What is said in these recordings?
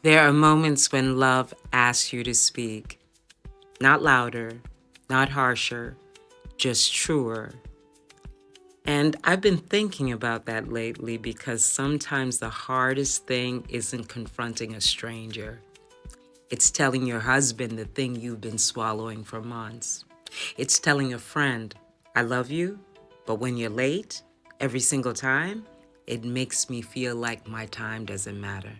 There are moments when love asks you to speak, not louder, not harsher, just truer. And I've been thinking about that lately because sometimes the hardest thing isn't confronting a stranger. It's telling your husband the thing you've been swallowing for months. It's telling a friend, I love you, but when you're late, every single time, it makes me feel like my time doesn't matter.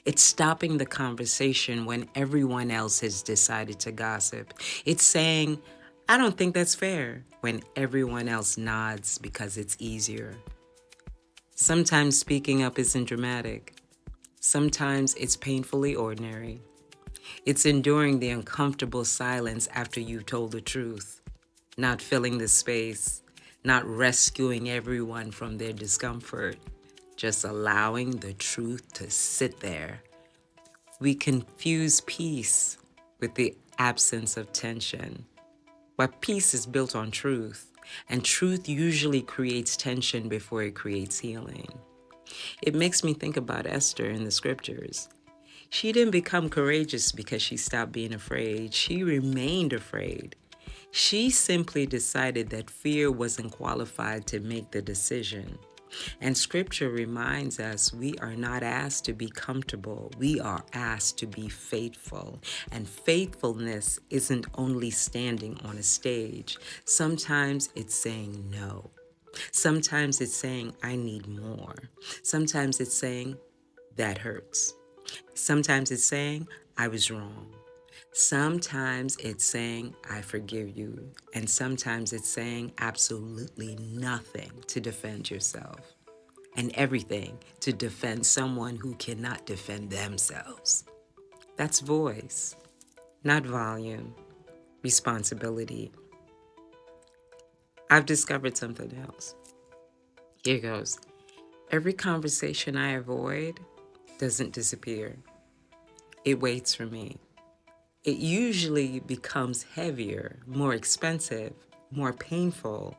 It's stopping the conversation when everyone else has decided to gossip. It's saying, I don't think that's fair, when everyone else nods because it's easier. Sometimes speaking up isn't dramatic. Sometimes it's painfully ordinary. It's enduring the uncomfortable silence after you've told the truth, not filling the space, not rescuing everyone from their discomfort, just allowing the truth to sit there. We confuse peace with the absence of tension. But peace is built on truth, and truth usually creates tension before it creates healing. It makes me think about Esther in the scriptures. She didn't become courageous because she stopped being afraid. She remained afraid. She simply decided that fear wasn't qualified to make the decision. And scripture reminds us we are not asked to be comfortable. We are asked to be faithful. And faithfulness isn't only standing on a stage. Sometimes it's saying no. Sometimes it's saying, I need more. Sometimes it's saying, that hurts. Sometimes it's saying, I was wrong. Sometimes it's saying, I forgive you. And sometimes it's saying absolutely nothing to defend yourself and everything to defend someone who cannot defend themselves. That's voice, not volume, responsibility. I've discovered something else. Here goes. Every conversation I avoid doesn't disappear. It waits for me. It usually becomes heavier, more expensive, more painful.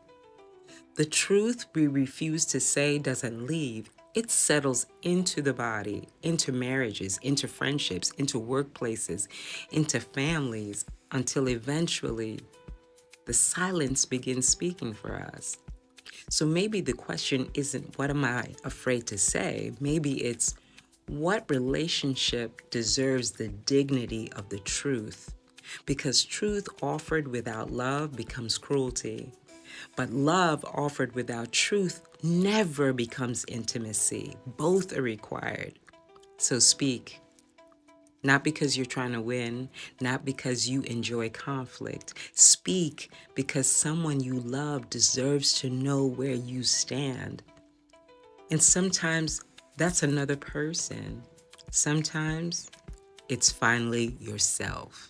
The truth we refuse to say doesn't leave. It settles into the body, into marriages, into friendships, into workplaces, into families, until eventually the silence begins speaking for us. So maybe the question isn't, what am I afraid to say? Maybe it's, what relationship deserves the dignity of the truth? Because truth offered without love becomes cruelty. But love offered without truth never becomes intimacy. Both are required. So speak. Not because you're trying to win, not because you enjoy conflict. Speak because someone you love deserves to know where you stand. And sometimes that's another person. Sometimes it's finally yourself.